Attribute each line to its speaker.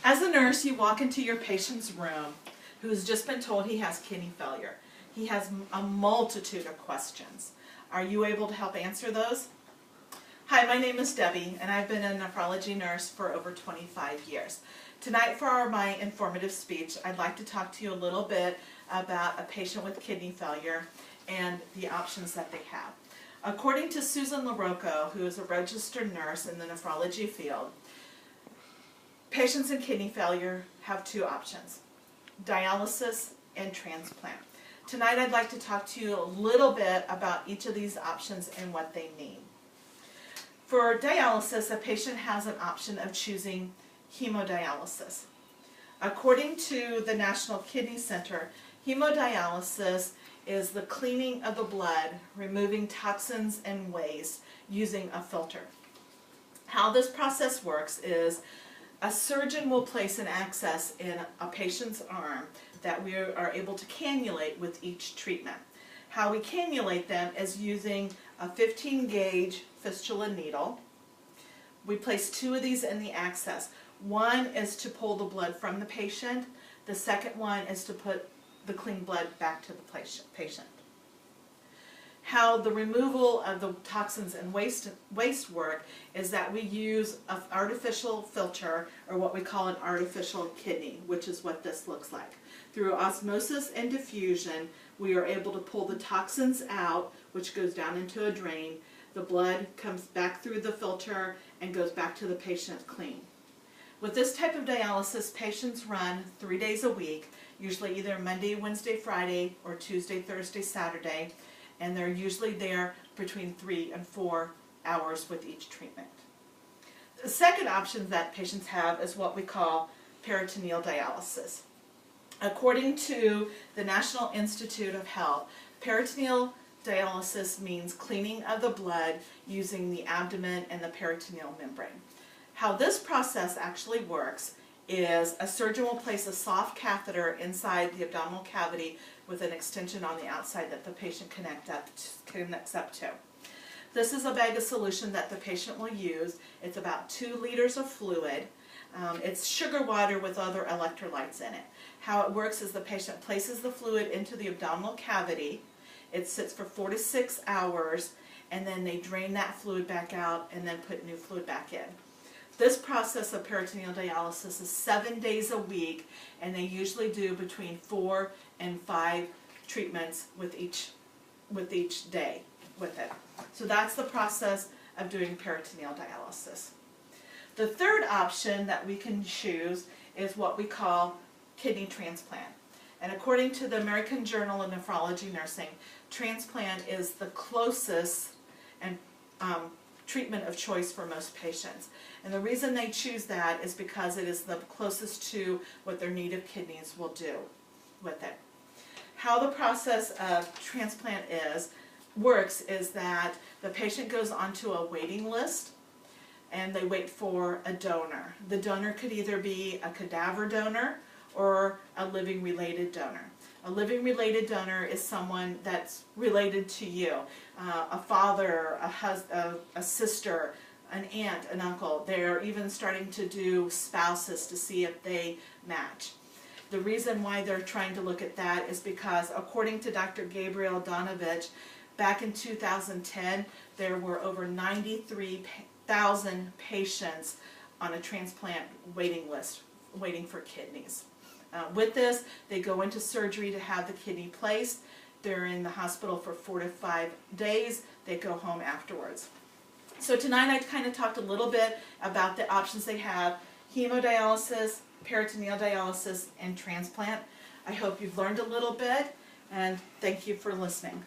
Speaker 1: As a nurse, you walk into your patient's room who has just been told he has kidney failure. He has a multitude of questions. Are you able to help answer those? Hi, my name is Debbie, and I've been a nephrology nurse for over 25 years. Tonight, for my informative speech, I'd like to talk to you a little bit about a patient with kidney failure and the options that they have. According to Susan LaRocco, who is a registered nurse in the nephrology field, patients in kidney failure have two options: dialysis and transplant. Tonight I'd like to talk to you a little bit about each of these options and what they mean. For dialysis, a patient has an option of choosing hemodialysis. According to the National Kidney Center, hemodialysis is the cleaning of the blood, removing toxins and waste using a filter. How this process works is a surgeon will place an access in a patient's arm that we are able to cannulate with each treatment. How we cannulate them is using a 15-gauge fistula needle. We place two of these in the access. One is to pull the blood from the patient. The second one is to put the clean blood back to the patient. How the removal of the toxins and waste work is that we use an artificial filter, or what we call an artificial kidney, which is what this looks like. Through osmosis and diffusion, we are able to pull the toxins out, which goes down into a drain. The blood comes back through the filter and goes back to the patient clean. With this type of dialysis, patients run 3 days a week, usually either Monday, Wednesday, Friday, or Tuesday, Thursday, Saturday, and they're usually there between 3 and 4 hours with each treatment. The second option that patients have is what we call peritoneal dialysis. According to the National Institute of Health, peritoneal dialysis means cleaning of the blood using the abdomen and the peritoneal membrane. How this process actually works is a surgeon will place a soft catheter inside the abdominal cavity with an extension on the outside that the patient connects up to. This is a bag of solution that the patient will use. It's about 2 liters of fluid. It's sugar water with other electrolytes in it. How it works is the patient places the fluid into the abdominal cavity. It sits for 4 to 6 hours, and then they drain that fluid back out and then put new fluid back in. This process of peritoneal dialysis is 7 days a week, and they usually do between 4 and 5 treatments with each day with it. So that's the process of doing peritoneal dialysis. The third option that we can choose is what we call kidney transplant. And according to the American Journal of Nephrology Nursing, transplant is the closest and treatment of choice for most patients. And the reason they choose that is because it is the closest to what their native kidneys will do with it. How the process of transplant works is that the patient goes onto a waiting list and they wait for a donor. The donor could either be a cadaver donor or a living related donor. A living related donor is someone that's related to you, a father, a sister, an aunt, an uncle. They're even starting to do spouses to see if they match. The reason why they're trying to look at that is because, according to Dr. Gabriel Donovich, back in 2010, there were over 93,000 patients on a transplant waiting list waiting for kidneys. With this, they go into surgery to have the kidney placed. They're in the hospital for 4 to 5 days. They go home afterwards. So tonight I kind of talked a little bit about the options they have: hemodialysis, peritoneal dialysis, and transplant. I hope you've learned a little bit, and thank you for listening.